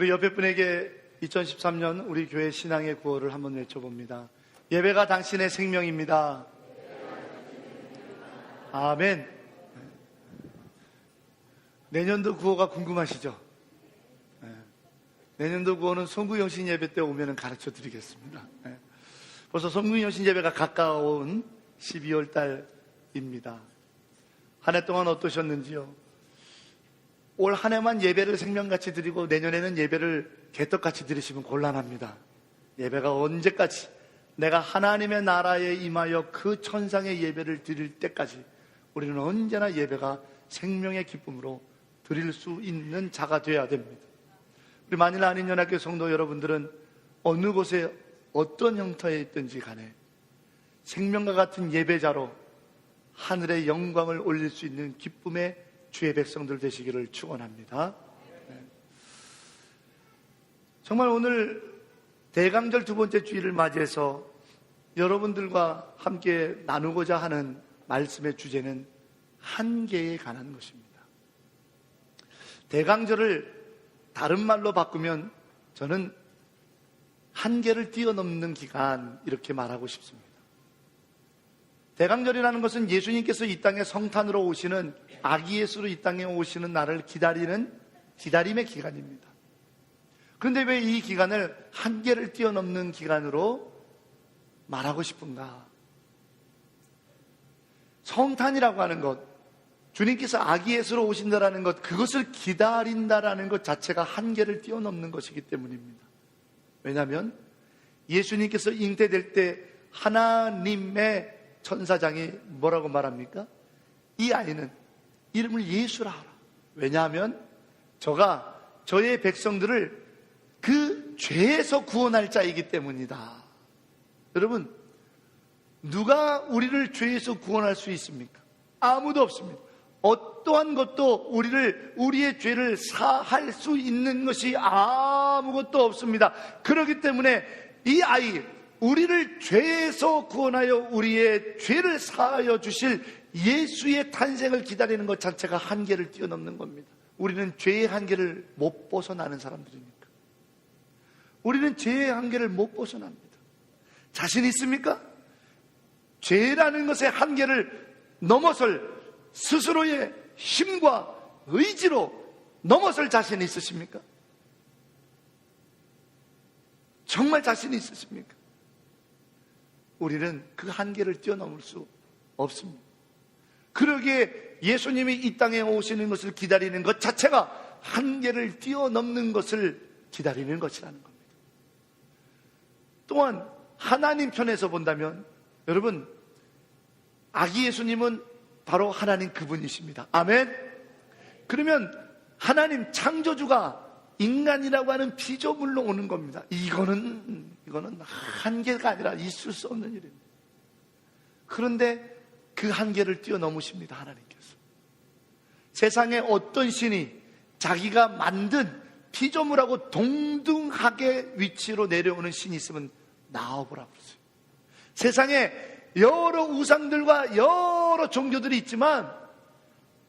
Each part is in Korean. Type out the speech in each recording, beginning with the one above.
우리 옆에 분에게 2013년 우리 교회 신앙의 구호를 한번 외쳐봅니다. 예배가 당신의 생명입니다. 아멘. 내년도 구호가 궁금하시죠? 내년도 구호는 송구영신 예배 때 오면 가르쳐 드리겠습니다. 벌써 송구영신 예배가 가까운 12월 달입니다. 한 해 동안 어떠셨는지요? 올 한 해만 예배를 생명같이 드리고 내년에는 예배를 개떡같이 드리시면 곤란합니다. 예배가 언제까지 내가 하나님의 나라에 임하여 그 천상의 예배를 드릴 때까지 우리는 언제나 예배가 생명의 기쁨으로 드릴 수 있는 자가 되어야 됩니다. 우리 만일 안인연합교 성도 여러분들은 어느 곳에 어떤 형태에 있든지 간에 생명과 같은 예배자로 하늘의 영광을 올릴 수 있는 기쁨의 주의 백성들 되시기를 축원합니다. 정말 오늘 대강절 두 번째 주일을 맞이해서 여러분들과 함께 나누고자 하는 말씀의 주제는 한계에 관한 것입니다. 대강절을 다른 말로 바꾸면 저는 한계를 뛰어넘는 기간 이렇게 말하고 싶습니다. 대강절이라는 것은 예수님께서 이 땅에 성탄으로 오시는 아기 예수로 이 땅에 오시는 날을 기다리는 기다림의 기간입니다. 그런데 왜 이 기간을 한계를 뛰어넘는 기간으로 말하고 싶은가? 성탄이라고 하는 것, 주님께서 아기 예수로 오신다라는 것, 그것을 기다린다라는 것 자체가 한계를 뛰어넘는 것이기 때문입니다. 왜냐하면 예수님께서 잉태될 때 하나님의 천사장이 뭐라고 말합니까? 이 아이는 이름을 예수라 하라. 왜냐하면 저가 저의 백성들을 그 죄에서 구원할 자이기 때문이다. 여러분, 누가 우리를 죄에서 구원할 수 있습니까? 아무도 없습니다. 어떠한 것도 우리의 죄를 사할 수 있는 것이 아무것도 없습니다. 그렇기 때문에 이 아이, 우리를 죄에서 구원하여 우리의 죄를 사하여 주실 예수의 탄생을 기다리는 것 자체가 한계를 뛰어넘는 겁니다. 우리는 죄의 한계를 못 벗어나는 사람들이니까. 우리는 죄의 한계를 못 벗어납니다. 자신 있습니까? 죄라는 것의 한계를 넘어설 스스로의 힘과 의지로 넘어설 자신 있으십니까? 정말 자신 있으십니까? 우리는 그 한계를 뛰어넘을 수 없습니다. 그러기에 예수님이 이 땅에 오시는 것을 기다리는 것 자체가 한계를 뛰어넘는 것을 기다리는 것이라는 겁니다. 또한 하나님 편에서 본다면 여러분, 아기 예수님은 바로 하나님 그분이십니다. 아멘. 그러면 하나님 창조주가 인간이라고 하는 피조물로 오는 겁니다. 이거는 한계가 아니라 있을 수 없는 일입니다. 그런데 그 한계를 뛰어넘으십니다. 하나님께서. 세상에 어떤 신이 자기가 만든 피조물하고 동등하게 위치로 내려오는 신이 있으면 나와보라 그러세요. 세상에 여러 우상들과 여러 종교들이 있지만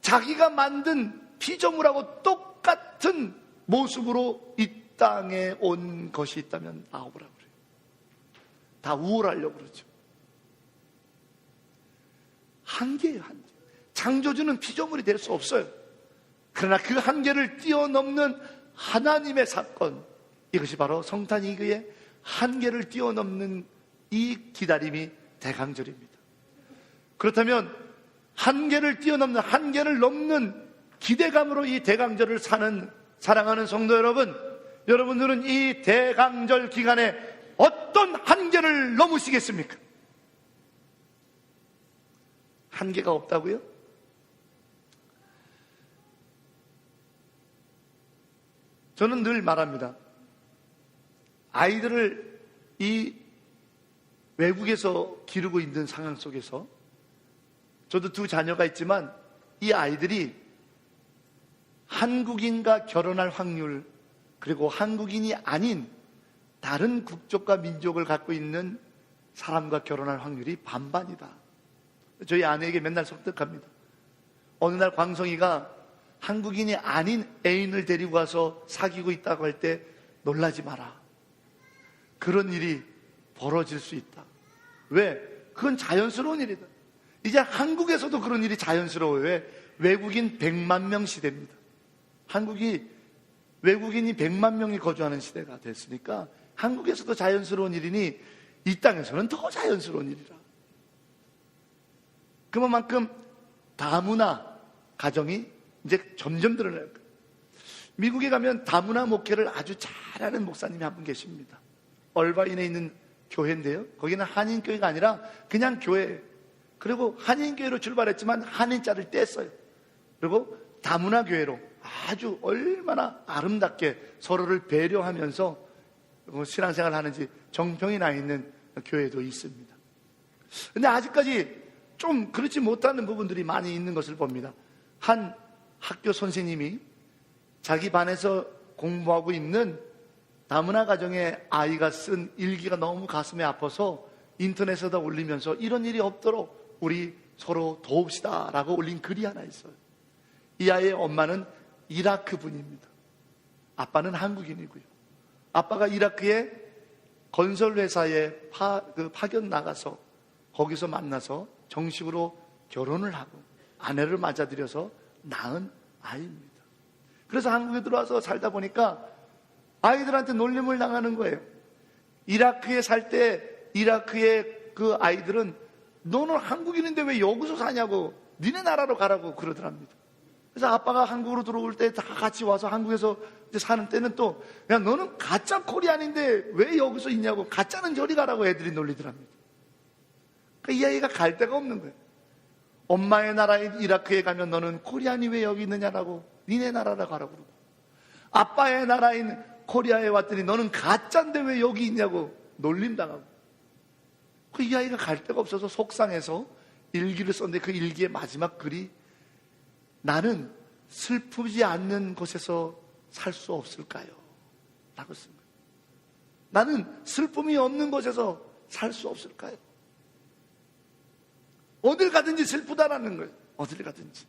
자기가 만든 피조물하고 똑같은 모습으로 이 땅에 온 것이 있다면 나와보라 그래요. 다 우월하려고 그러죠. 한계예요, 한계. 창조주는 피조물이 될 수 없어요. 그러나 그 한계를 뛰어넘는 하나님의 사건, 이것이 바로 성탄이기에 한계를 뛰어넘는 이 기다림이 대강절입니다. 그렇다면 한계를 뛰어넘는, 한계를 넘는 기대감으로 이 대강절을 사랑하는 성도 여러분, 여러분들은 이 대강절 기간에 어떤 한계를 넘으시겠습니까? 한계가 없다고요? 저는 늘 말합니다. 아이들을 이 외국에서 기르고 있는 상황 속에서 저도 두 자녀가 있지만 이 아이들이 한국인과 결혼할 확률, 그리고 한국인이 아닌 다른 국적과 민족을 갖고 있는 사람과 결혼할 확률이 반반이다. 저희 아내에게 맨날 설득합니다. 어느 날 광성이가 한국인이 아닌 애인을 데리고 와서 사귀고 있다고 할 때 놀라지 마라. 그런 일이 벌어질 수 있다. 왜? 그건 자연스러운 일이다. 이제 한국에서도 그런 일이 자연스러워요. 왜? 외국인 100만 명 시대입니다. 외국인이 100만 명이 거주하는 시대가 됐으니까 한국에서도 자연스러운 일이니 이 땅에서는 더 자연스러운 일이라. 그만큼 다문화 가정이 이제 점점 드러날 거예요. 미국에 가면 다문화 목회를 아주 잘하는 목사님이 한 분 계십니다. 얼바인에 있는 교회인데요. 거기는 한인교회가 아니라 그냥 교회예요. 그리고 한인교회로 출발했지만 한인자를 뗐어요. 그리고 다문화 교회로 아주 얼마나 아름답게 서로를 배려하면서 신앙생활을 하는지 정평이 나 있는 교회도 있습니다. 근데 아직까지 좀 그렇지 못하는 부분들이 많이 있는 것을 봅니다. 한 학교 선생님이 자기 반에서 공부하고 있는 다문화 가정의 아이가 쓴 일기가 너무 가슴에 아파서 인터넷에다 올리면서 이런 일이 없도록 우리 서로 도웁시다 라고 올린 글이 하나 있어요. 이 아이의 엄마는 이라크 분입니다. 아빠는 한국인이고요. 아빠가 이라크의 건설회사에 파견 나가서 거기서 만나서 정식으로 결혼을 하고 아내를 맞아들여서 낳은 아이입니다. 그래서 한국에 들어와서 살다 보니까 아이들한테 놀림을 당하는 거예요. 이라크에 살 때 이라크의 그 아이들은 너는 한국인인데 왜 여기서 사냐고 니네 나라로 가라고 그러더랍니다. 그래서 아빠가 한국으로 들어올 때 다 같이 와서 한국에서 이제 사는 때는 또 야 너는 가짜 코리안인데 왜 여기서 있냐고 가짜는 저리 가라고 애들이 놀리더랍니다. 그러니까 이 아이가 갈 데가 없는 거예요. 엄마의 나라인 이라크에 가면 너는 코리안이 왜 여기 있느냐라고 니네 나라로 가라고 그러고 아빠의 나라인 코리아에 왔더니 너는 가짜인데 왜 여기 있냐고 놀림당하고 그 이 아이가 갈 데가 없어서 속상해서 일기를 썼는데 그 일기의 마지막 글이 나는 슬프지 않는 곳에서 살 수 없을까요? 라고 쓴 거예요. 나는 슬픔이 없는 곳에서 살 수 없을까요? 어딜 가든지 슬프다라는 거예요. 어딜 가든지.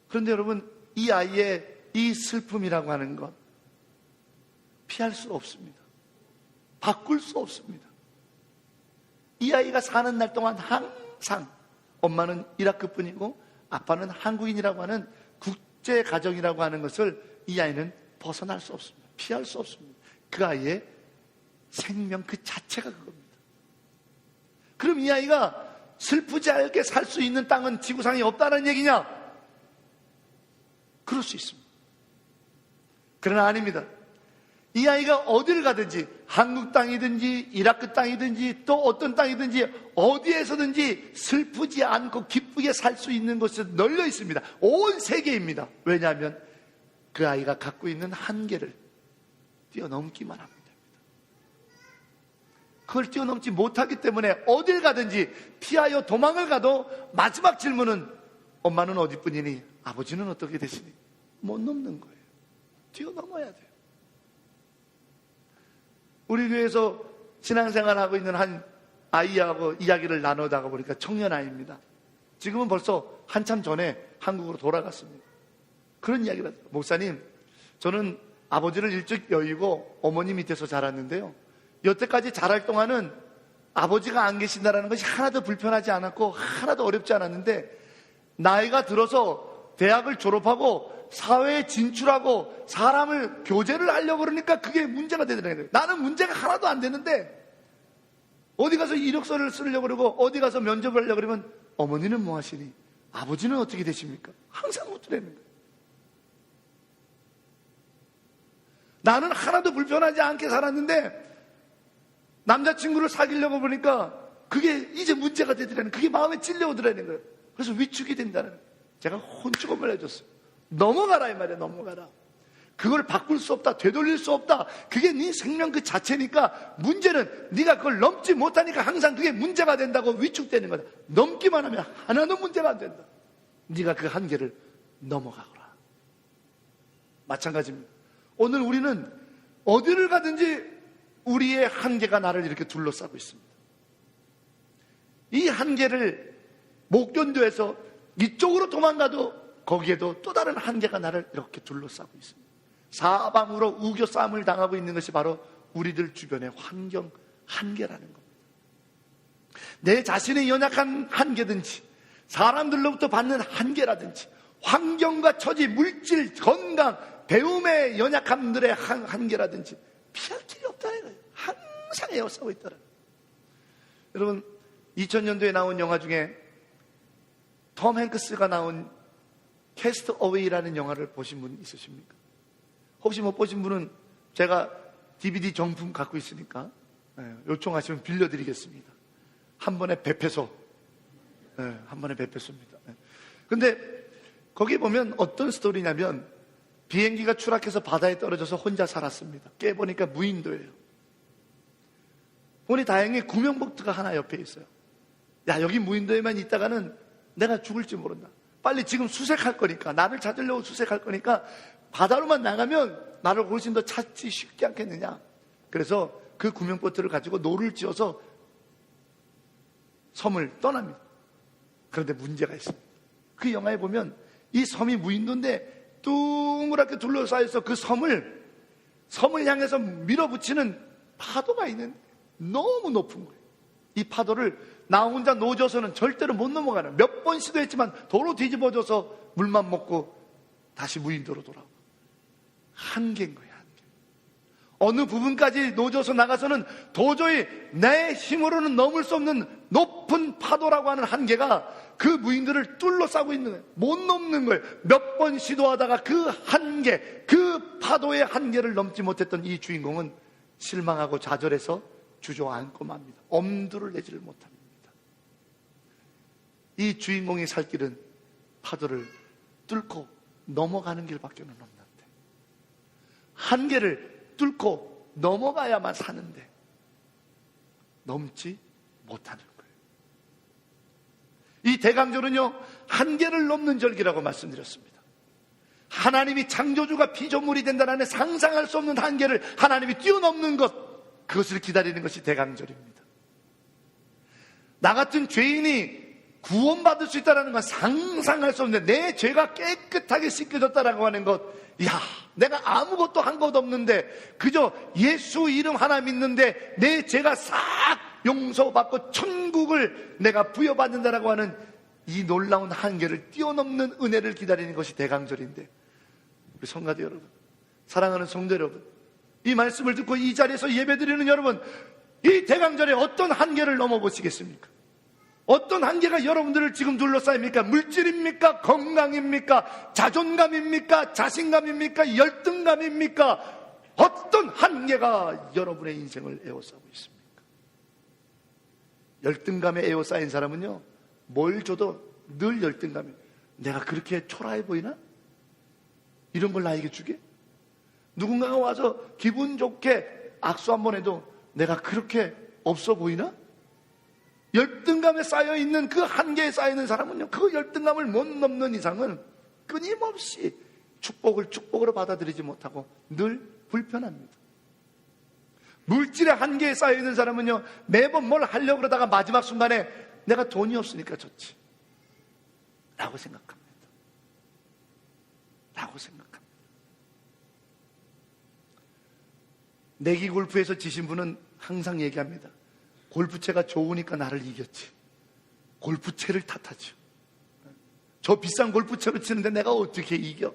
그런데 여러분 이 아이의 이 슬픔이라고 하는 것 피할 수 없습니다. 바꿀 수 없습니다. 이 아이가 사는 날 동안 항상 엄마는 이라크 뿐이고 아빠는 한국인이라고 하는 국제 가정이라고 하는 것을 이 아이는 벗어날 수 없습니다. 피할 수 없습니다. 그 아이의 생명 그 자체가 그겁니다. 그럼 이 아이가 슬프지 않게 살 수 있는 땅은 지구상에 없다는 얘기냐? 그럴 수 있습니다. 그러나 아닙니다. 이 아이가 어디를 가든지 한국 땅이든지 이라크 땅이든지 또 어떤 땅이든지 어디에서든지 슬프지 않고 기쁘게 살 수 있는 곳에 널려 있습니다. 온 세계입니다. 왜냐하면 그 아이가 갖고 있는 한계를 뛰어넘기만 합니다. 그걸 뛰어넘지 못하기 때문에 어딜 가든지 피하여 도망을 가도 마지막 질문은 엄마는 어디뿐이니 아버지는 어떻게 되시니? 못 넘는 거예요. 뛰어넘어야 돼요. 우리 교회에서 신앙생활하고 있는 한 아이하고 이야기를 나누다가 보니까 청년 아이입니다. 지금은 벌써 한참 전에 한국으로 돌아갔습니다. 그런 이야기를 하더라고요. 목사님, 저는 아버지를 일찍 여의고 어머니 밑에서 자랐는데요. 여태까지 자랄 동안은 아버지가 안 계신다는 것이 하나도 불편하지 않았고 하나도 어렵지 않았는데 나이가 들어서 대학을 졸업하고 사회에 진출하고 사람을 교제를 하려고 그러니까 그게 문제가 되더라는 거예요. 나는 문제가 하나도 안 되는데 어디 가서 이력서를 쓰려고 그러고 어디 가서 면접을 하려고 그러면 어머니는 뭐 하시니? 아버지는 어떻게 되십니까? 항상 묻더라는 거예요. 나는 하나도 불편하지 않게 살았는데 남자친구를 사귀려고 보니까 그게 이제 문제가 되더라는 거예요. 그게 마음에 찔려오더라는 거예요. 그래서 위축이 된다는 거예요. 제가 혼주검을 해줬어요. 넘어가라 이 말이야. 넘어가라. 그걸 바꿀 수 없다. 되돌릴 수 없다. 그게 네 생명 그 자체니까 문제는 네가 그걸 넘지 못하니까 항상 그게 문제가 된다고 위축되는 거다. 넘기만 하면 하나도 문제가 안 된다. 네가 그 한계를 넘어가거라. 마찬가지입니다. 오늘 우리는 어디를 가든지 우리의 한계가 나를 이렇게 둘러싸고 있습니다. 이 한계를 못 견뎌서 이쪽으로 도망가도 거기에도 또 다른 한계가 나를 이렇게 둘러싸고 있습니다. 사방으로 우겨싸움을 당하고 있는 것이 바로 우리들 주변의 환경 한계라는 겁니다. 내 자신의 연약한 한계든지 사람들로부터 받는 한계라든지 환경과 처지, 물질, 건강, 배움의 연약함들의 한계라든지 피할 길이 없다는 거예요. 항상 에워싸고 있더라. 여러분, 2000년도에 나온 영화 중에 톰 행크스가 나온 캐스트 어웨이라는 영화를 보신 분 있으십니까? 혹시 못 보신 분은 제가 DVD 정품 갖고 있으니까 요청하시면 빌려드리겠습니다. 한 번에 100페소. 한 번에 100페소입니다. 근데 거기 보면 어떤 스토리냐면 비행기가 추락해서 바다에 떨어져서 혼자 살았습니다. 깨보니까 무인도예요. 보니 다행히 구명보트가 하나 옆에 있어요. 야, 여기 무인도에만 있다가는 내가 죽을지 모른다. 빨리 지금 수색할 거니까, 나를 찾으려고 수색할 거니까 바다로만 나가면 나를 훨씬 더 찾지 쉽지 않겠느냐. 그래서 그 구명보트를 가지고 노를 지어서 섬을 떠납니다. 그런데 문제가 있습니다. 그 영화에 보면 이 섬이 무인도인데 둥그랗게 둘러싸여서 그 섬을 향해서 밀어붙이는 파도가 있는데 너무 높은 거예요. 이 파도를 나 혼자 노져서는 절대로 못 넘어가는, 몇 번 시도했지만 도로 뒤집어져서 물만 먹고 다시 무인도로 돌아오고. 한계인 거예요, 한계. 어느 부분까지 노져서 나가서는 도저히 내 힘으로는 넘을 수 없는 높은 파도라고 하는 한계가 그 무인도를 둘러싸고 있는 거예요. 못 넘는 거예요. 몇 번 시도하다가 그 한계, 그 파도의 한계를 넘지 못했던 이 주인공은 실망하고 좌절해서 주저앉고 맙니다. 엄두를 내지를 못합니다. 이 주인공이 살 길은 파도를 뚫고 넘어가는 길밖에 없는데, 한계를 뚫고 넘어가야만 사는데 넘지 못하는 거예요. 이 대강절은요, 한계를 넘는 절기라고 말씀드렸습니다. 하나님이 창조주가 피조물이 된다는 상상할 수 없는 한계를 하나님이 뛰어넘는 것, 그것을 기다리는 것이 대강절입니다. 나 같은 죄인이 구원받을 수 있다는 건 상상할 수 없는데, 내 죄가 깨끗하게 씻겨졌다라고 하는 것, 야, 내가 아무것도 한 것 없는데 그저 예수 이름 하나 믿는데 내 죄가 싹 용서받고 천국을 내가 부여받는다라고 하는 이 놀라운 한계를 뛰어넘는 은혜를 기다리는 것이 대강절인데, 우리 성가대 여러분, 사랑하는 성도 여러분, 이 말씀을 듣고 이 자리에서 예배드리는 여러분, 이 대강절에 어떤 한계를 넘어보시겠습니까? 어떤 한계가 여러분들을 지금 둘러싸입니까? 물질입니까? 건강입니까? 자존감입니까? 자신감입니까? 열등감입니까? 어떤 한계가 여러분의 인생을 에워싸고 있습니까? 열등감에 에워싸인 사람은요, 뭘 줘도 늘 열등감이에요. 내가 그렇게 초라해 보이나? 이런 걸 나에게 주게? 누군가가 와서 기분 좋게 악수 한번 해도 내가 그렇게 없어 보이나? 열등감에 쌓여있는 그 한계에 쌓여있는 사람은요, 그 열등감을 못 넘는 이상은 끊임없이 축복을 축복으로 받아들이지 못하고 늘 불편합니다. 물질의 한계에 쌓여있는 사람은요, 매번 뭘 하려고 그러다가 마지막 순간에 내가 돈이 없으니까 좋지 라고 생각합니다. 내기 골프에서 지신 분은 항상 얘기합니다. 골프채가 좋으니까 나를 이겼지. 골프채를 탓하죠. 저 비싼 골프채로 치는데 내가 어떻게 이겨?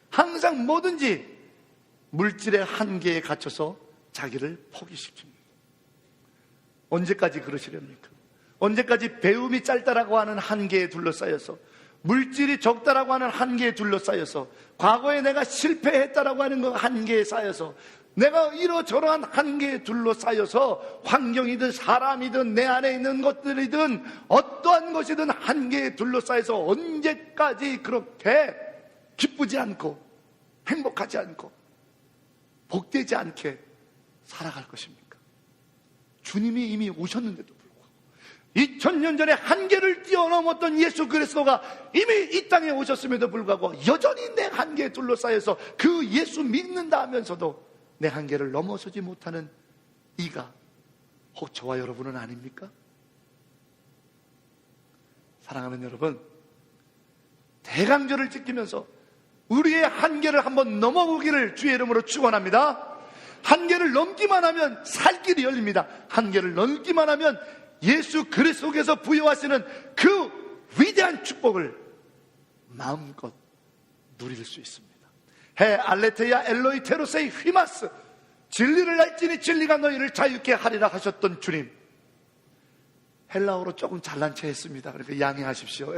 항상 뭐든지 물질의 한계에 갇혀서 자기를 포기시킵니다. 언제까지 그러시렵니까? 언제까지 배움이 짧다라고 하는 한계에 둘러싸여서, 물질이 적다라고 하는 한계에 둘러싸여서, 과거에 내가 실패했다라고 하는 그 한계에 쌓여서, 내가 이러저러한 한계에 둘러싸여서 환경이든 사람이든 내 안에 있는 것들이든 어떠한 것이든 한계에 둘러싸여서 언제까지 그렇게 기쁘지 않고 행복하지 않고 복되지 않게 살아갈 것입니까? 주님이 이미 오셨는데도 불구하고 2000년 전에 한계를 뛰어넘었던 예수 그리스도가 이미 이 땅에 오셨음에도 불구하고 여전히 내 한계에 둘러싸여서 그 예수 믿는다 하면서도 내 한계를 넘어서지 못하는 이가 혹 저와 여러분은 아닙니까? 사랑하는 여러분, 대강절을 지키면서 우리의 한계를 한번 넘어보기를 주의 이름으로 축원합니다. 한계를 넘기만 하면 살 길이 열립니다. 한계를 넘기만 하면 예수 그리스도께서 부여하시는 그 위대한 축복을 마음껏 누릴 수 있습니다. 해 알레테야 엘로이 테로세이 휘마스, 진리를 알지니 진리가 너희를 자유케 하리라 하셨던 주님, 헬라어로 조금 잘난 체 했습니다. 그러니까 양해하십시오.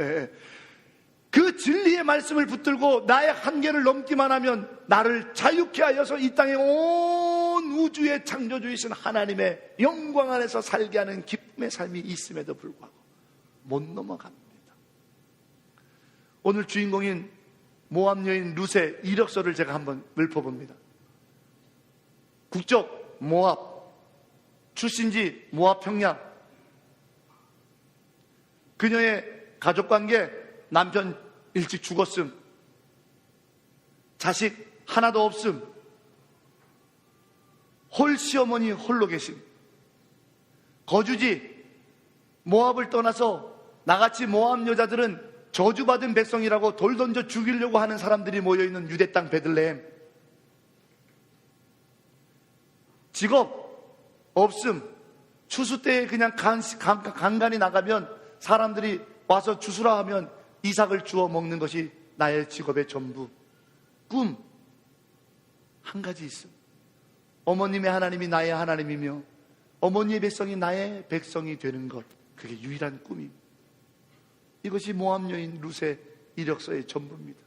그 진리의 말씀을 붙들고 나의 한계를 넘기만 하면 나를 자유케 하여서 이 땅의 온 우주의 창조주이신 하나님의 영광 안에서 살게 하는 기쁨의 삶이 있음에도 불구하고 못 넘어갑니다. 오늘 주인공인 모압 여인 룻의 이력서를 제가 한번 읊어봅니다. 국적 모압, 출신지 모압 평야, 그녀의 가족관계, 남편 일찍 죽었음, 자식 하나도 없음, 홀 시어머니 홀로 계심, 거주지 모압을 떠나서 나같이 모압 여자들은 저주받은 백성이라고 돌 던져 죽이려고 하는 사람들이 모여있는 유대 땅 베들레헴, 직업 없음, 추수 때에 그냥 간간히 나가면 사람들이 와서 주수라 하면 이삭을 주워 먹는 것이 나의 직업의 전부. 꿈 한 가지 있음, 어머님의 하나님이 나의 하나님이며 어머니의 백성이 나의 백성이 되는 것, 그게 유일한 꿈입니다. 이것이 모압 여인 룻의 이력서의 전부입니다.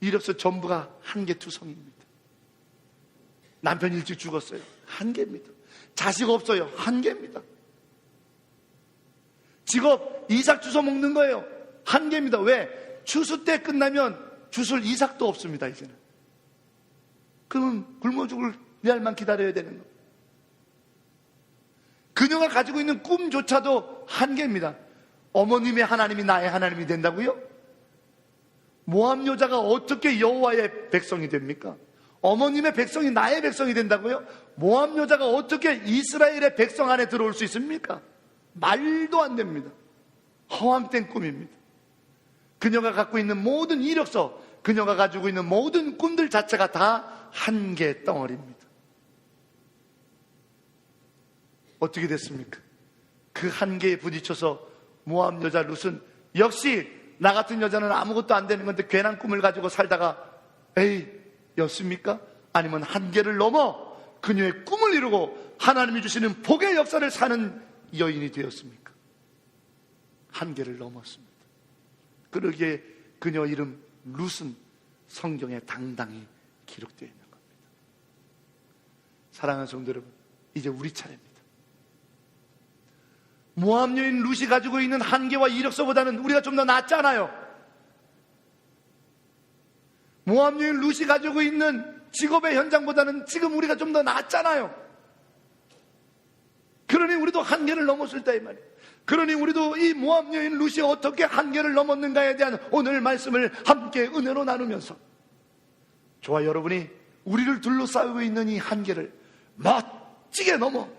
이력서 전부가 한계투성입니다. 남편 일찍 죽었어요. 한계입니다. 자식 없어요. 한계입니다. 직업 이삭 주워 먹는 거예요. 한계입니다. 왜? 추수 때 끝나면 주술 이삭도 없습니다. 이제는. 그러면 굶어 죽을 날만 기다려야 되는 거. 그녀가 가지고 있는 꿈조차도 한계입니다. 어머님의 하나님이 나의 하나님이 된다고요? 모압 여자가 어떻게 여호와의 백성이 됩니까? 어머님의 백성이 나의 백성이 된다고요? 모압 여자가 어떻게 이스라엘의 백성 안에 들어올 수 있습니까? 말도 안 됩니다. 허황된 꿈입니다. 그녀가 갖고 있는 모든 이력서, 그녀가 가지고 있는 모든 꿈들 자체가 다 한계 덩어리입니다. 어떻게 됐습니까? 그 한계에 부딪혀서 모압 여자 룻은 역시 나 같은 여자는 아무것도 안 되는 건데 괜한 꿈을 가지고 살다가 에이 였습니까? 아니면 한계를 넘어 그녀의 꿈을 이루고 하나님이 주시는 복의 역사를 사는 여인이 되었습니까? 한계를 넘었습니다. 그러기에 그녀 이름 룻은 성경에 당당히 기록되어 있는 겁니다. 사랑하는 성도 여러분, 이제 우리 차례입니다. 모압 여인 룻이 가지고 있는 한계와 이력서보다는 우리가 좀 더 낫잖아요. 모압 여인 룻이 가지고 있는 직업의 현장보다는 지금 우리가 좀 더 낫잖아요. 그러니 우리도 한계를 넘었을 때 이 말이에요. 그러니 우리도 이 모압 여인 룻이 어떻게 한계를 넘었는가에 대한 오늘 말씀을 함께 은혜로 나누면서 저와 여러분이 우리를 둘러싸고 있는 이 한계를 멋지게 넘어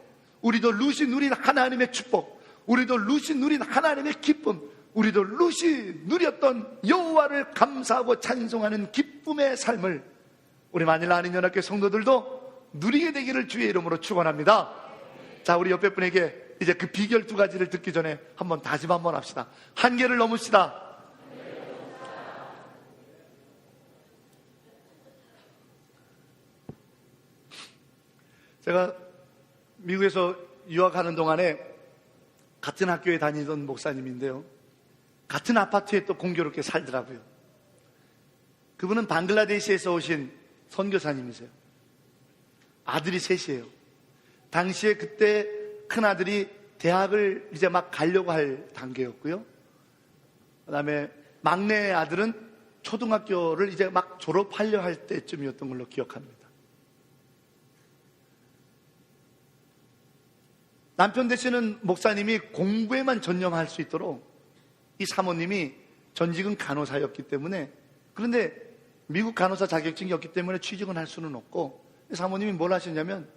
우리도 룻이 누린 하나님의 축복, 우리도 룻이 누린 하나님의 기쁨, 우리도 룻이 누렸던 여호와를 감사하고 찬송하는 기쁨의 삶을 우리 마닐라 한인연합교회 성도들도 누리게 되기를 주의 이름으로 축원합니다. 자, 우리 옆에 분에게 이제 그 비결 두 가지를 듣기 전에 한번 다짐 한번 합시다. 한계를 넘읍시다. 제가 미국에서 유학하는 동안에 같은 학교에 다니던 목사님인데요, 같은 아파트에 또 공교롭게 살더라고요. 그분은 방글라데시에서 오신 선교사님이세요. 아들이 셋이에요. 당시에 그때 큰아들이 대학을 이제 막 가려고 할 단계였고요. 그 다음에 막내 아들은 초등학교를 이제 막 졸업하려 할 때쯤이었던 걸로 기억합니다. 남편 되시는 목사님이 공부에만 전념할 수 있도록 이 사모님이 전직은 간호사였기 때문에, 그런데 미국 간호사 자격증이 없기 때문에 취직은 할 수는 없고, 사모님이 뭘 하셨냐면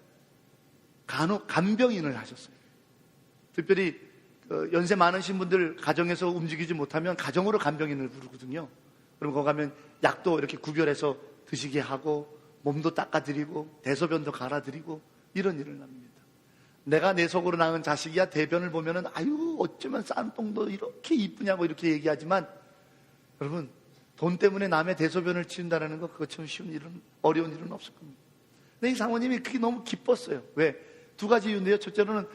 간병인을 하셨어요. 특별히 연세 많으신 분들 가정에서 움직이지 못하면 가정으로 간병인을 부르거든요. 그럼 거기 가면 약도 이렇게 구별해서 드시게 하고 몸도 닦아드리고 대소변도 갈아드리고 이런 일을 합니다. 내가 내 속으로 낳은 자식이야 대변을 보면은 아유 어쩌면 싼똥도 이렇게 이쁘냐고 이렇게 얘기하지만 여러분 돈 때문에 남의 대소변을 치운다는 거 그것처럼 쉬운 일은 어려운 일은 없을 겁니다. 근데 이 사모님이 그게 너무 기뻤어요. 왜? 두 가지 이유인데요. 첫째로는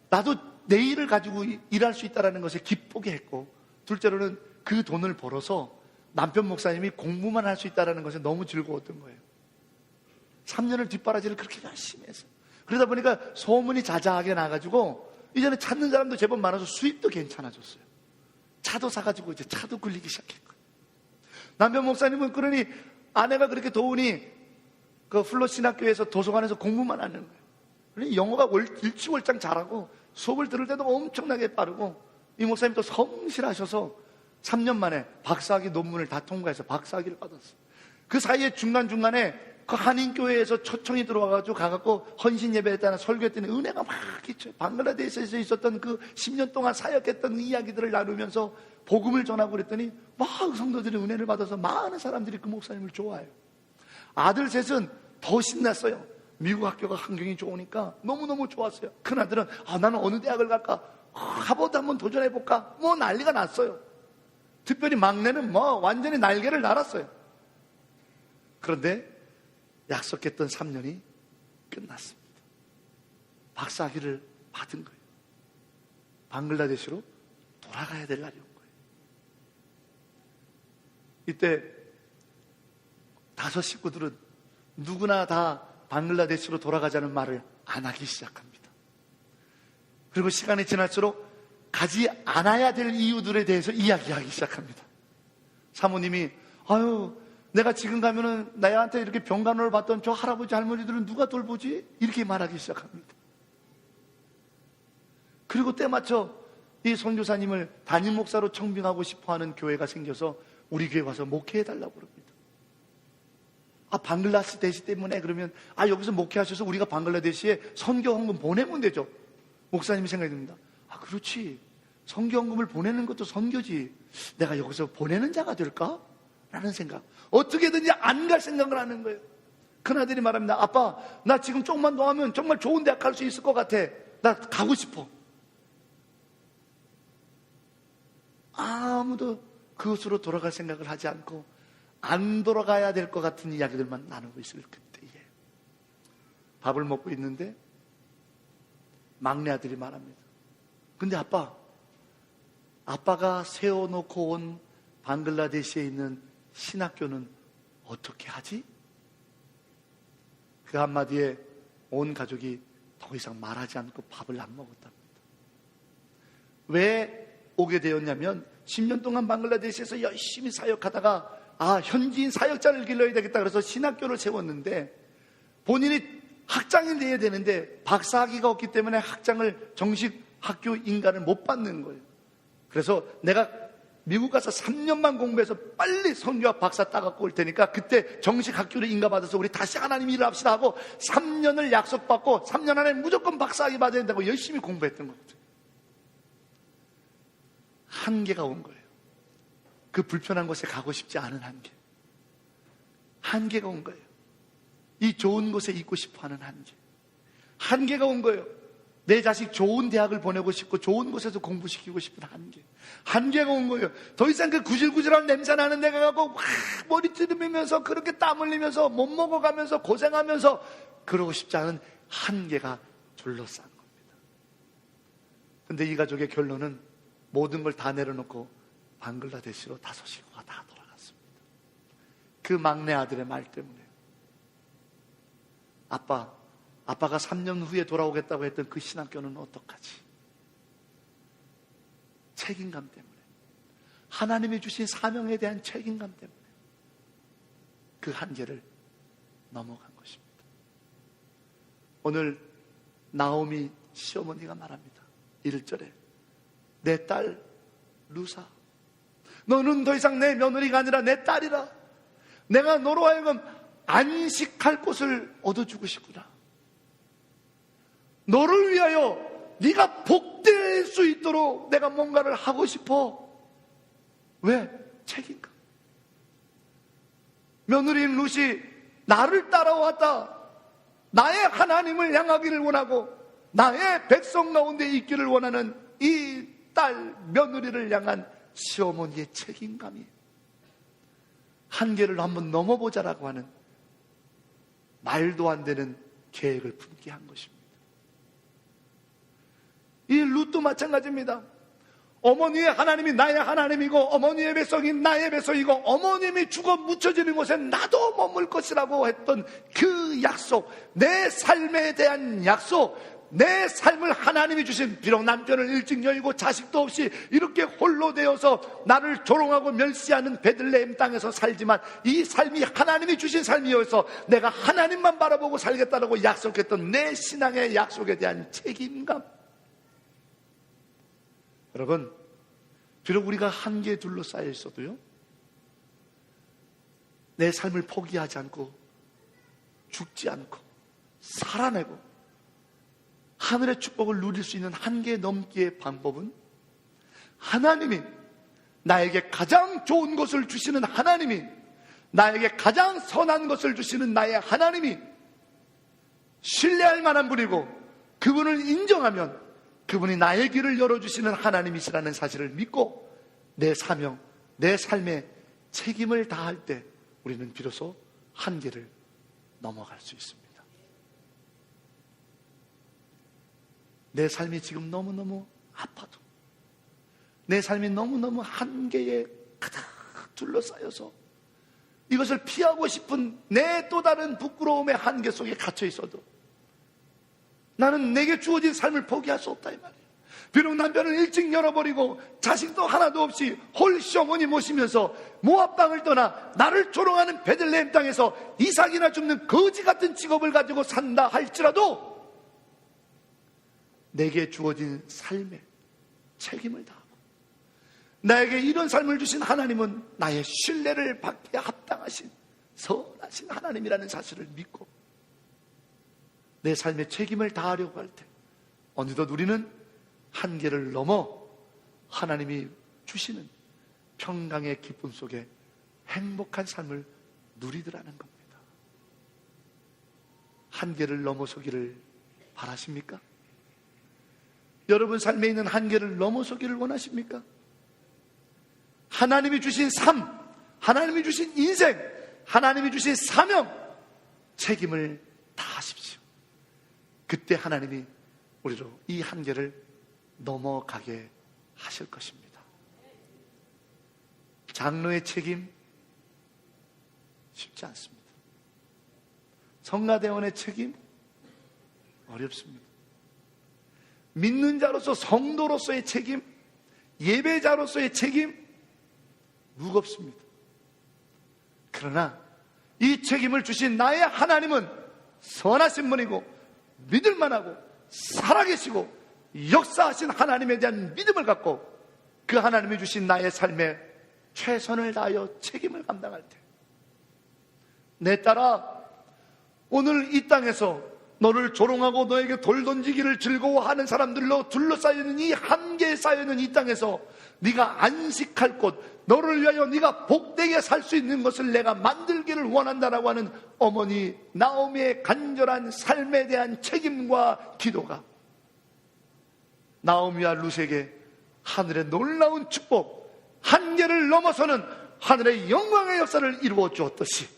나도 내 일을 가지고 일할 수 있다는 것에 기쁘게 했고, 둘째로는 그 돈을 벌어서 남편 목사님이 공부만 할 수 있다는 것에 너무 즐거웠던 거예요. 3년을 뒷바라지를 그렇게 열심히 했어요. 그러다 보니까 소문이 자자하게 나가지고 이제는 찾는 사람도 제법 많아서 수입도 괜찮아졌어요. 차도 사가지고 이제 차도 굴리기 시작했고, 남편 목사님은 그러니 아내가 그렇게 도우니 그 플러 신학교에서 도서관에서 공부만 하는 거예요. 그러니 영어가 일치월장 잘하고 수업을 들을 때도 엄청나게 빠르고, 이 목사님도 성실하셔서 3년 만에 박사학위 논문을 다 통과해서 박사학위를 받았어요. 그 사이에 중간중간에 그 한인교회에서 초청이 들어와가지고 가갖고 헌신 예배했다는 설교했더니 은혜가 막 있죠. 방글라데시에서 있었던 그 10년 동안 사역했던 이야기들을 나누면서 복음을 전하고 그랬더니 막 성도들이 은혜를 받아서 많은 사람들이 그 목사님을 좋아해요. 아들 셋은 더 신났어요. 미국 학교가 환경이 좋으니까 너무너무 좋았어요. 큰아들은 나는 어느 대학을 갈까? 하버드 한번 도전해볼까? 뭐 난리가 났어요. 특별히 막내는 뭐 완전히 날개를 달았어요. 그런데 약속했던 3년이 끝났습니다. 박사학위를 받은 거예요. 방글라데시로 돌아가야 될 날이 온 거예요. 이때 5 식구들은 누구나 다 방글라데시로 돌아가자는 말을 안 하기 시작합니다. 그리고 시간이 지날수록 가지 않아야 될 이유들에 대해서 이야기하기 시작합니다. 사모님이 내가 지금 가면은 나한테 이렇게 병간호를 받던 저 할아버지 할머니들은 누가 돌보지? 이렇게 말하기 시작합니다. 그리고 때맞춰 이 선교사님을 담임 목사로 청빙하고 싶어하는 교회가 생겨서 우리 교회 와서 목회해달라고 그럽니다. 방글라데시 때문에 그러면 여기서 목회하셔서 우리가 방글라데시에 선교헌금 보내면 되죠. 목사님이 생각이 듭니다. 그렇지, 선교헌금을 보내는 것도 선교지. 내가 여기서 보내는 자가 될까? 라는 생각. 어떻게든지 안 갈 생각을 하는 거예요. 큰아들이 말합니다. 아빠, 나 지금 조금만 더 하면 정말 좋은 대학 갈 수 있을 것 같아. 나 가고 싶어. 아무도 그것으로 돌아갈 생각을 하지 않고 안 돌아가야 될 것 같은 이야기들만 나누고 있을 그때에 밥을 먹고 있는데 막내 아들이 말합니다. 근데 아빠가 세워놓고 온 방글라데시에 있는 신학교는 어떻게 하지? 그 한마디에 온 가족이 더 이상 말하지 않고 밥을 안 먹었답니다. 왜 오게 되었냐면 10년 동안 방글라데시에서 열심히 사역하다가 현지인 사역자를 길러야 되겠다 그래서 신학교를 세웠는데, 본인이 학장이 돼야 되는데 박사학위가 없기 때문에 학장을 정식 학교 인가를 못 받는 거예요. 그래서 내가 미국 가서 3년만 공부해서 빨리 선교학 박사 따갖고 올 테니까 그때 정식 학교를 인가받아서 우리 다시 하나님 일을 합시다 하고 3년을 약속받고 3년 안에 무조건 박사학위 받아야 된다고 열심히 공부했던 거거든요. 한계가 온 거예요. 그 불편한 곳에 가고 싶지 않은 한계가 온 거예요. 이 좋은 곳에 있고 싶어하는 한계가 온 거예요. 내 자식 좋은 대학을 보내고 싶고 좋은 곳에서 공부시키고 싶은 한계가 온 거예요. 더 이상 그 구질구질한 냄새 나는 데가 가고 막 머리 찌르면서 그렇게 땀 흘리면서 못 먹어가면서 고생하면서 그러고 싶지 않은 한계가 둘러싼 겁니다. 근데 이 가족의 결론은 모든 걸 다 내려놓고 방글라데시로 5 식구가 다 돌아갔습니다. 그 막내 아들의 말 때문에. 아빠가 3년 후에 돌아오겠다고 했던 그 신학교는 어떡하지? 책임감 때문에, 하나님이 주신 사명에 대한 책임감 때문에 그 한계를 넘어간 것입니다. 오늘 나오미 시어머니가 말합니다. 1절에 내 딸 루사, 너는 더 이상 내 며느리가 아니라 내 딸이라. 내가 너로 하여금 안식할 곳을 얻어주고 싶구나. 너를 위하여 네가 복된 누릴 수 있도록 내가 뭔가를 하고 싶어. 왜? 책임감. 며느리인 룻이 나를 따라왔다. 나의 하나님을 향하기를 원하고 나의 백성 가운데 있기를 원하는 이 딸 며느리를 향한 시어머니의 책임감이 한계를 한번 넘어보자라고 하는 말도 안 되는 계획을 품게 한 것입니다. 이 룻도 마찬가지입니다. 어머니의 하나님이 나의 하나님이고 어머니의 백성이 나의 백성이고 어머님이 죽어 묻혀지는 곳에 나도 머물 것이라고 했던 그 약속, 내 삶에 대한 약속, 내 삶을 하나님이 주신, 비록 남편을 일찍 여의고 자식도 없이 이렇게 홀로 되어서 나를 조롱하고 멸시하는 베들레헴 땅에서 살지만 이 삶이 하나님이 주신 삶이어서 내가 하나님만 바라보고 살겠다라고 약속했던 내 신앙의 약속에 대한 책임감. 여러분, 비록 우리가 한계에 둘러싸여 있어도요, 내 삶을 포기하지 않고 죽지 않고 살아내고 하늘의 축복을 누릴 수 있는 한계 넘기의 방법은 하나님이 나에게 가장 좋은 것을 주시는 하나님이, 나에게 가장 선한 것을 주시는 나의 하나님이 신뢰할 만한 분이고 그분을 인정하면 그분이 나의 길을 열어주시는 하나님이시라는 사실을 믿고 내 사명, 내 삶에 책임을 다할 때 우리는 비로소 한계를 넘어갈 수 있습니다. 내 삶이 지금 너무너무 아파도, 내 삶이 너무너무 한계에 가득 둘러싸여서 이것을 피하고 싶은 내 또 다른 부끄러움의 한계 속에 갇혀 있어도 나는 내게 주어진 삶을 포기할 수 없다 이 말이에요. 비록 남편을 일찍 열어버리고 자식도 하나도 없이 홀씨 어머니 모시면서 모압 땅을 떠나 나를 조롱하는 베들레헴 땅에서 이삭이나 줍는 거지 같은 직업을 가지고 산다 할지라도 내게 주어진 삶에 책임을 다하고 나에게 이런 삶을 주신 하나님은 나의 신뢰를 받기에 합당하신 선하신 하나님이라는 사실을 믿고 내 삶에 책임을 다하려고 할 때 어느덧 우리는 한계를 넘어 하나님이 주시는 평강의 기쁨 속에 행복한 삶을 누리더라는 겁니다. 한계를 넘어서기를 바라십니까? 여러분 삶에 있는 한계를 넘어서기를 원하십니까? 하나님이 주신 삶, 하나님이 주신 인생, 하나님이 주신 사명, 책임을 다하십시오. 그때 하나님이 우리로 이 한계를 넘어가게 하실 것입니다. 장로의 책임 쉽지 않습니다. 성가대원의 책임 어렵습니다. 믿는 자로서 성도로서의 책임, 예배자로서의 책임 무겁습니다. 그러나 이 책임을 주신 나의 하나님은 선하신 분이고 믿을만하고 살아계시고 역사하신 하나님에 대한 믿음을 갖고 그 하나님이 주신 나의 삶에 최선을 다하여 책임을 감당할 때 내 딸아, 오늘 이 땅에서 너를 조롱하고 너에게 돌 던지기를 즐거워하는 사람들로 둘러싸여있는 이 한계에 쌓여있는 이 땅에서 네가 안식할 곳, 너를 위하여 네가 복되게 살 수 있는 것을 내가 만들기를 원한다라고 하는 어머니 나오미의 간절한 삶에 대한 책임과 기도가 나오미와 룻에게 하늘의 놀라운 축복, 한계를 넘어서는 하늘의 영광의 역사를 이루어 주었듯이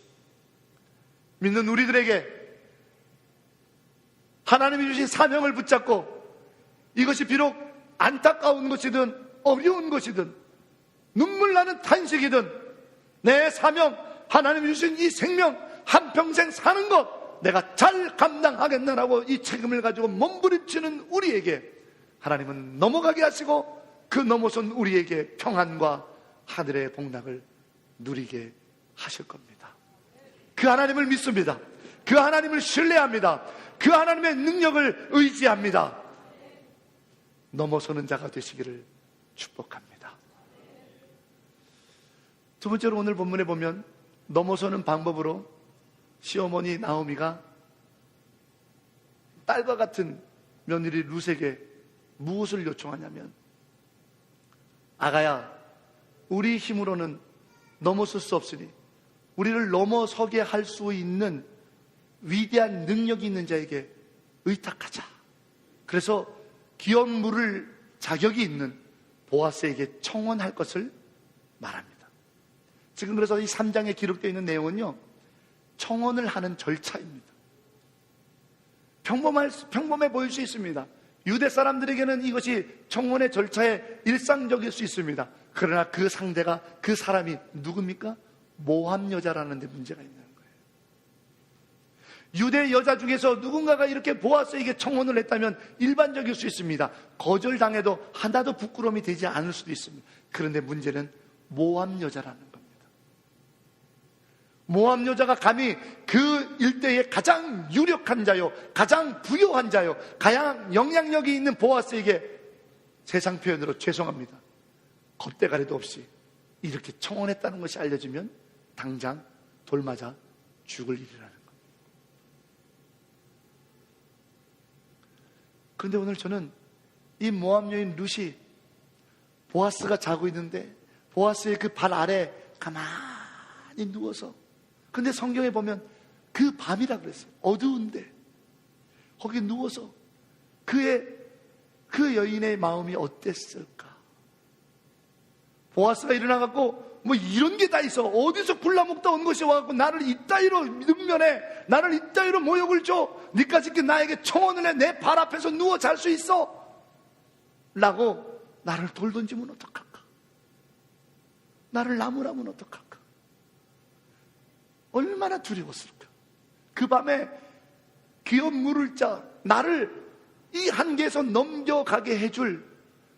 믿는 우리들에게 하나님이 주신 사명을 붙잡고 이것이 비록 안타까운 것이든 어려운 것이든 눈물 나는 탄식이든 내 사명, 하나님이 주신 이 생명 한평생 사는 것 내가 잘 감당하겠나라고 이 책임을 가지고 몸부림치는 우리에게 하나님은 넘어가게 하시고 그 넘어선 우리에게 평안과 하늘의 복락을 누리게 하실 겁니다. 그 하나님을 믿습니다. 그 하나님을 신뢰합니다. 그 하나님의 능력을 의지합니다. 넘어서는 자가 되시기를 축복합니다. 두 번째로 오늘 본문에 보면 넘어서는 방법으로 시어머니 나오미가 딸과 같은 며느리 룻에게 무엇을 요청하냐면, 아가야, 우리 힘으로는 넘어설 수 없으니 우리를 넘어서게 할 수 있는 위대한 능력이 있는 자에게 의탁하자. 그래서 기업 물을 자격이 있는 보아스에게 청혼할 것을 말합니다. 지금 그래서 이 3장에 기록되어 있는 내용은요, 청혼을 하는 절차입니다. 평범해 보일 수 있습니다. 유대 사람들에게는 이것이 청혼의 절차의 일상적일 수 있습니다. 그러나 그 상대가, 그 사람이 누굽니까? 모함 여자라는 데 문제가 있는 거예요. 유대 여자 중에서 누군가가 이렇게 보아스에게 청혼을 했다면 일반적일 수 있습니다. 거절당해도 하나도 부끄러움이 되지 않을 수도 있습니다. 그런데 문제는 모함 여자라는 겁니다. 모함 여자가 감히 그 일대의 가장 유력한 자요, 가장 부유한 자요, 가장 영향력이 있는 보아스에게, 세상 표현으로 죄송합니다, 겁대가리도 없이 이렇게 청혼했다는 것이 알려지면 당장 돌맞아 죽을 일이라는 겁니다. 그런데 오늘 저는 이 모함 여인 룻이 보아스가 자고 있는데 보아스의 그 발 아래 가만히 누워서, 근데 성경에 보면 그 밤이라 그랬어요. 어두운데 거기 누워서 그 여인의 마음이 어땠을까? 보아스가 일어나갖고 뭐 이런 게 다 있어, 어디서 굴라먹다 온 것이 와갖고 나를 이따위로 능면해, 나를 이따위로 모욕을 줘, 니까지 나에게 청혼을 해, 내 발 앞에서 누워 잘 수 있어? 라고 나를 돌 던지면 어떡할까? 나를 나무라면 어떡할까? 얼마나 두려웠을까? 그 밤에 기업 물을 자, 나를 이 한계에서 넘겨가게 해줄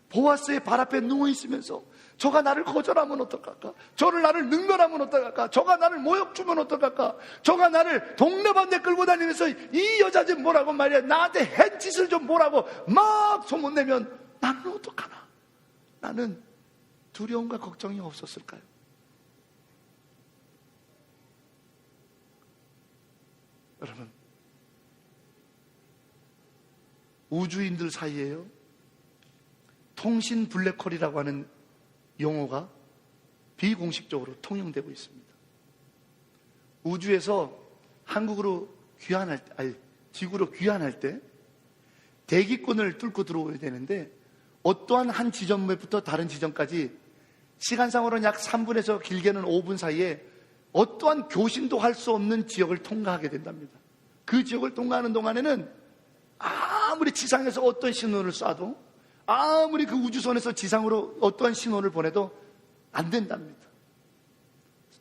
보아스의 발 앞에 누워있으면서 저가 나를 거절하면 어떡할까? 나를 능멸하면 어떡할까? 저가 나를 모욕 주면 어떡할까? 저가 나를 동네반대 끌고 다니면서 이 여자 좀 뭐라고 말이야, 나한테 한 짓을 좀 뭐라고 막 소문내면 나는 어떡하나? 나는 두려움과 걱정이 없었을까요? 여러분, 우주인들 사이에요, 통신 블랙홀이라고 하는 용어가 비공식적으로 통용되고 있습니다. 우주에서 한국으로 귀환할 때, 지구로 귀환할 때 대기권을 뚫고 들어오야 되는데, 어떠한 한 지점부터 다른 지점까지 시간상으로는 약 3분에서 길게는 5분 사이에 어떠한 교신도 할 수 없는 지역을 통과하게 된답니다. 그 지역을 통과하는 동안에는 아무리 지상에서 어떤 신호를 쏴도, 아무리 그 우주선에서 지상으로 어떠한 신호를 보내도 안 된답니다.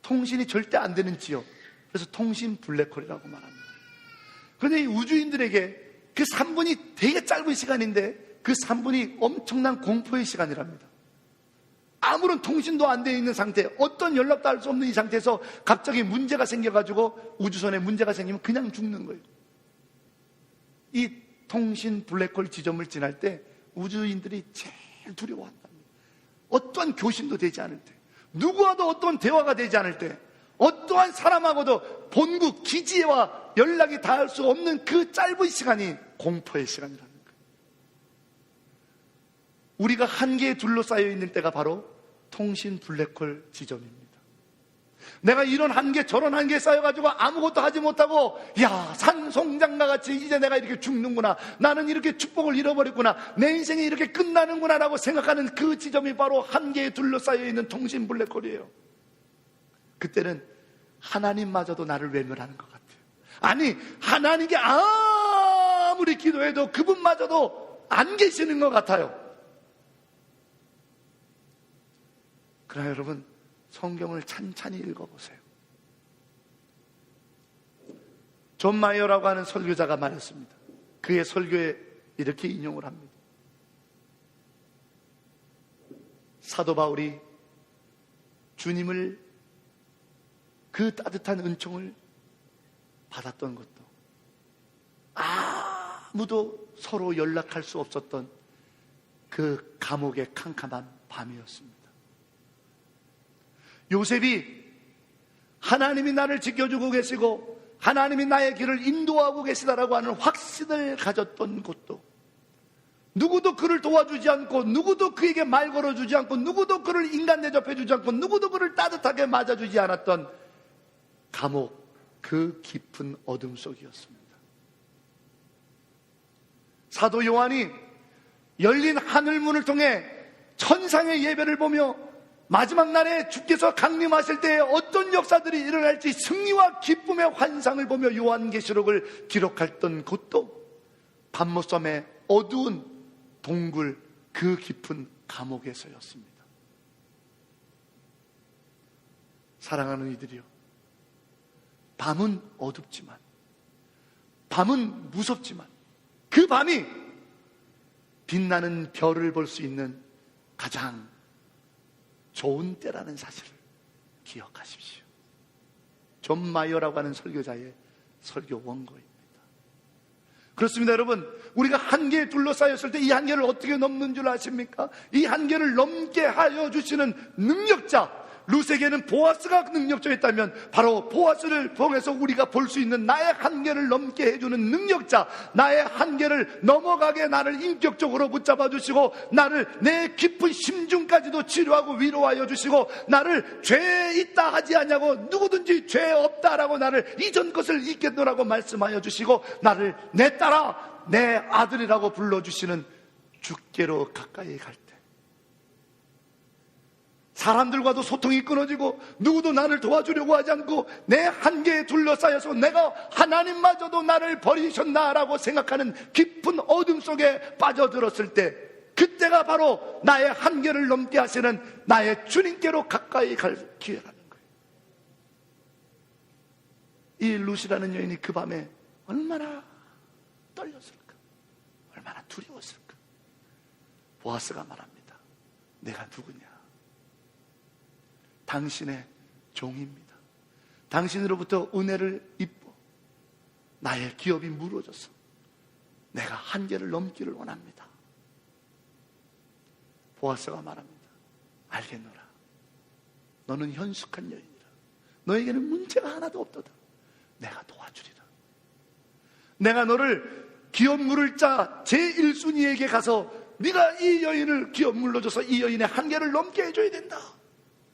통신이 절대 안 되는 지역, 그래서 통신 블랙홀이라고 말합니다. 그런데 이 우주인들에게 그 3분이 되게 짧은 시간인데 그 3분이 엄청난 공포의 시간이랍니다. 아무런 통신도 안 되어 있는 상태, 어떤 연락도 할 수 없는 이 상태에서 갑자기 문제가 생겨가지고 우주선에 문제가 생기면 그냥 죽는 거예요. 이 통신 블랙홀 지점을 지날 때 우주인들이 제일 두려워한답니다. 어떠한 교신도 되지 않을 때, 누구와도 어떠한 대화가 되지 않을 때, 어떠한 사람하고도 본국 기지와 연락이 닿을 수 없는 그 짧은 시간이 공포의 시간이라는 거예요. 우리가 한계에 둘러싸여 있는 때가 바로 통신 블랙홀 지점입니다. 내가 이런 한계 저런 한계에 쌓여가지고 아무것도 하지 못하고, 야, 산송장과 같이 이제 내가 이렇게 죽는구나, 나는 이렇게 축복을 잃어버렸구나, 내 인생이 이렇게 끝나는구나 라고 생각하는 그 지점이 바로 한계에 둘러싸여 있는 통신 블랙홀이에요. 그때는 하나님마저도 나를 외면하는 것 같아요. 아니, 하나님께 아무리 기도해도 그분마저도 안 계시는 것 같아요. 그러나 여러분, 성경을 찬찬히 읽어보세요. 존 마이어라고 하는 설교자가 말했습니다. 그의 설교에 이렇게 인용을 합니다. 사도 바울이 주님을, 그 따뜻한 은총을 받았던 것도 아무도 서로 연락할 수 없었던 그 감옥의 캄캄한 밤이었습니다. 요셉이 하나님이 나를 지켜주고 계시고 하나님이 나의 길을 인도하고 계시다라고 하는 확신을 가졌던 곳도, 누구도 그를 도와주지 않고, 누구도 그에게 말 걸어주지 않고, 누구도 그를 인간 대접해주지 않고, 누구도 그를 따뜻하게 맞아주지 않았던 감옥, 그 깊은 어둠 속이었습니다. 사도 요한이 열린 하늘문을 통해 천상의 예배를 보며 마지막 날에 주께서 강림하실 때에 어떤 역사들이 일어날지 승리와 기쁨의 환상을 보며 요한계시록을 기록했던 곳도 밤모섬의 어두운 동굴, 그 깊은 감옥에서였습니다. 사랑하는 이들이요, 밤은 어둡지만, 밤은 무섭지만, 그 밤이 빛나는 별을 볼 수 있는 가장 좋은 때라는 사실을 기억하십시오. 존 마이어라고 하는 설교자의 설교 원고입니다. 그렇습니다, 여러분. 우리가 한계에 둘러싸였을 때 이 한계를 어떻게 넘는 줄 아십니까? 이 한계를 넘게 하여 주시는 능력자, 룻에게는 보아스가 능력자였다면 바로 보아스를 통해서 우리가 볼 수 있는 나의 한계를 넘게 해주는 능력자, 나의 한계를 넘어가게 나를 인격적으로 붙잡아 주시고, 나를 내 깊은 심중까지도 치료하고 위로하여 주시고, 나를 죄 있다 하지 않냐고, 누구든지 죄 없다라고 나를 이전 것을 잊겠노라고 말씀하여 주시고, 나를 내 딸아, 내 아들이라고 불러주시는 주께로 가까이 갈 때, 사람들과도 소통이 끊어지고 누구도 나를 도와주려고 하지 않고 내 한계에 둘러싸여서 내가 하나님마저도 나를 버리셨나라고 생각하는 깊은 어둠 속에 빠져들었을 때, 그때가 바로 나의 한계를 넘게 하시는 나의 주님께로 가까이 갈 기회라는 거예요. 이 룻이라는 여인이 그 밤에 얼마나 떨렸을까, 얼마나 두려웠을까. 보아스가 말합니다. 내가 누구냐? 당신의 종입니다. 당신으로부터 은혜를 입고 나의 기업이 무너져서 내가 한계를 넘기를 원합니다. 보아스가 말합니다. 알겠노라. 너는 현숙한 여인이라. 너에게는 문제가 하나도 없도다. 내가 도와주리라. 내가 너를 기업 물을 자 제1순위에게 가서 네가 이 여인을 기업 물러줘서 이 여인의 한계를 넘게 해줘야 된다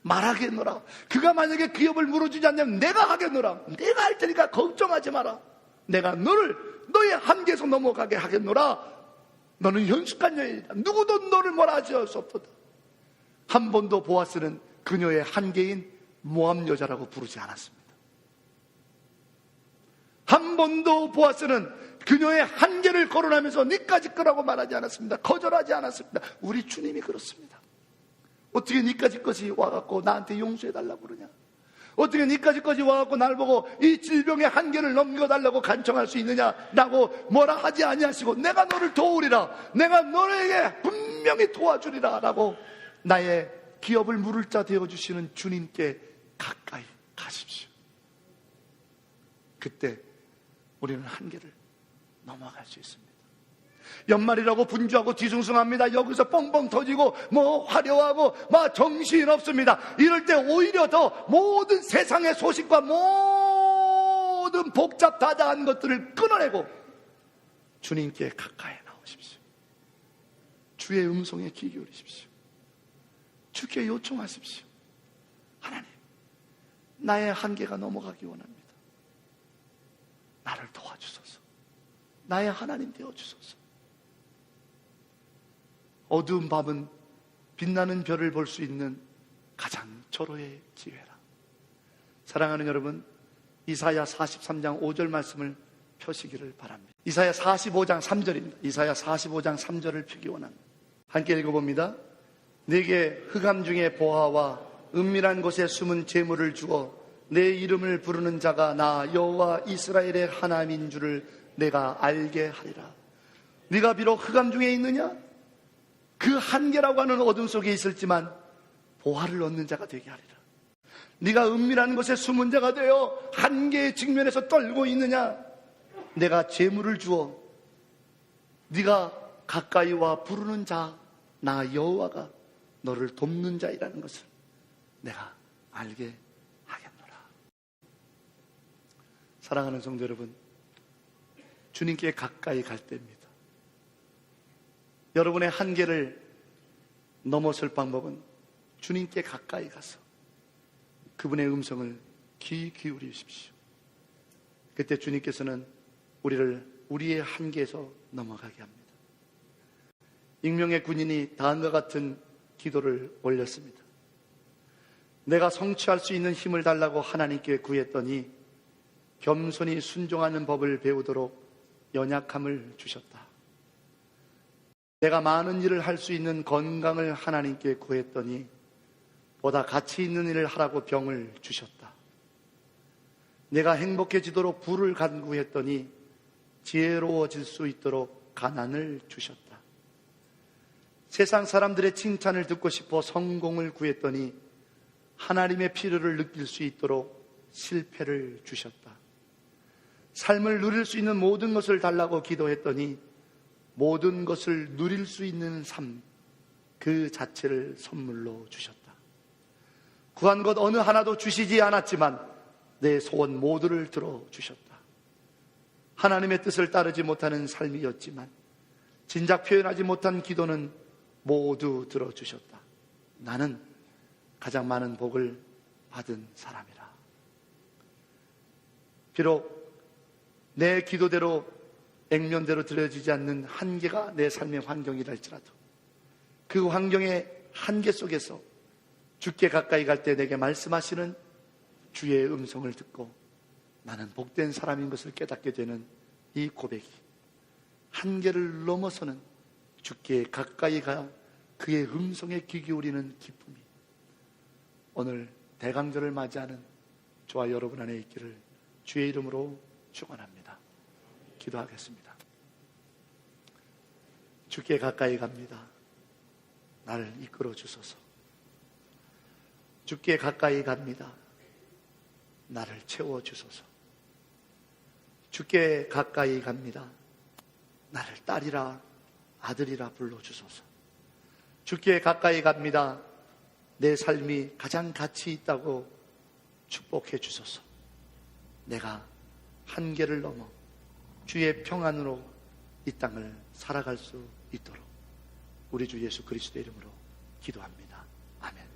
말하겠노라. 그가 만약에 기업을 물어주지 않냐면 내가 하겠노라. 내가 할 테니까 걱정하지 마라. 내가 너를 너의 한계에서 넘어가게 하겠노라. 너는 현숙한 여인이다. 누구도 너를 뭐라 하지 할 수 없도다. 한 번도 보아스는 그녀의 한계인 모압 여자라고 부르지 않았습니다. 한 번도 보아스는 그녀의 한계를 거론하면서 니까지 거라고 말하지 않았습니다. 거절하지 않았습니다. 우리 주님이 그렇습니다. 어떻게 니까지 것이 와갖고 나한테 용서해달라고 그러냐? 어떻게 니까지 것이 와갖고 날 보고 이 질병의 한계를 넘겨달라고 간청할 수 있느냐라고 뭐라 하지 아니하시고, 내가 너를 도우리라, 내가 너에게 분명히 도와주리라 라고 나의 기업을 물을 자 되어주시는 주님께 가까이 가십시오. 그때 우리는 한계를 넘어갈 수 있습니다. 연말이라고 분주하고 뒤숭숭합니다. 여기서 뻥뻥 터지고 뭐 화려하고 막 정신 없습니다. 이럴 때 오히려 더 모든 세상의 소식과 모든 복잡다단한 것들을 끊어내고 주님께 가까이 나오십시오. 주의 음성에 귀 기울이십시오. 주께 요청하십시오. 하나님, 나의 한계가 넘어가기 원합니다. 나를 도와주소서. 나의 하나님 되어주소서. 어두운 밤은 빛나는 별을 볼 수 있는 가장 절호의 기회라. 사랑하는 여러분, 이사야 43장 5절 말씀을 펴시기를 바랍니다. 이사야 45장 3절입니다. 이사야 45장 3절을 펴기 원합니다. 함께 읽어봅니다. 내게 흑암 중에 보화와 은밀한 곳에 숨은 재물을 주어 내 이름을 부르는 자가 나 여호와 이스라엘의 하나님인 줄을 내가 알게 하리라. 네가 비록 흑암 중에 있느냐? 그 한계라고 하는 어둠 속에 있을지만 보화를 얻는 자가 되게 하리라. 네가 은밀한 곳에 숨은 자가 되어 한계의 직면에서 떨고 있느냐? 내가 재물을 주어 네가 가까이 와 부르는 자 나 여호와가 너를 돕는 자이라는 것을 내가 알게 하겠노라. 사랑하는 성도 여러분, 주님께 가까이 갈 때입니다. 여러분의 한계를 넘어설 방법은 주님께 가까이 가서 그분의 음성을 귀 기울이십시오. 그때 주님께서는 우리를 우리의 한계에서 넘어가게 합니다. 익명의 군인이 다음과 같은 기도를 올렸습니다. 내가 성취할 수 있는 힘을 달라고 하나님께 구했더니 겸손히 순종하는 법을 배우도록 연약함을 주셨다. 내가 많은 일을 할 수 있는 건강을 하나님께 구했더니 보다 가치 있는 일을 하라고 병을 주셨다. 내가 행복해지도록 부를 간구했더니 지혜로워질 수 있도록 가난을 주셨다. 세상 사람들의 칭찬을 듣고 싶어 성공을 구했더니 하나님의 필요를 느낄 수 있도록 실패를 주셨다. 삶을 누릴 수 있는 모든 것을 달라고 기도했더니 모든 것을 누릴 수 있는 삶, 그 자체를 선물로 주셨다. 구한 것 어느 하나도 주시지 않았지만 내 소원 모두를 들어주셨다. 하나님의 뜻을 따르지 못하는 삶이었지만 진작 표현하지 못한 기도는 모두 들어주셨다. 나는 가장 많은 복을 받은 사람이라. 비록 내 기도대로 액면대로 들려지지 않는 한계가 내 삶의 환경이라 할지라도 그 환경의 한계 속에서 주께 가까이 갈 때 내게 말씀하시는 주의 음성을 듣고 나는 복된 사람인 것을 깨닫게 되는 이 고백이 한계를 넘어서는 주께 가까이 가 그의 음성에 귀 기울이는 기쁨이 오늘 대강절을 맞이하는 저와 여러분 안에 있기를 주의 이름으로 축원합니다. 기도하겠습니다. 주께 가까이 갑니다. 나를 이끌어 주소서. 주께 가까이 갑니다. 나를 채워 주소서. 주께 가까이 갑니다. 나를 딸이라 아들이라 불러 주소서. 주께 가까이 갑니다. 내 삶이 가장 가치 있다고 축복해 주소서. 내가 한계를 넘어 주의 평안으로 이 땅을 살아갈 수 있도록 우리 주 예수 그리스도의 이름으로 기도합니다. 아멘.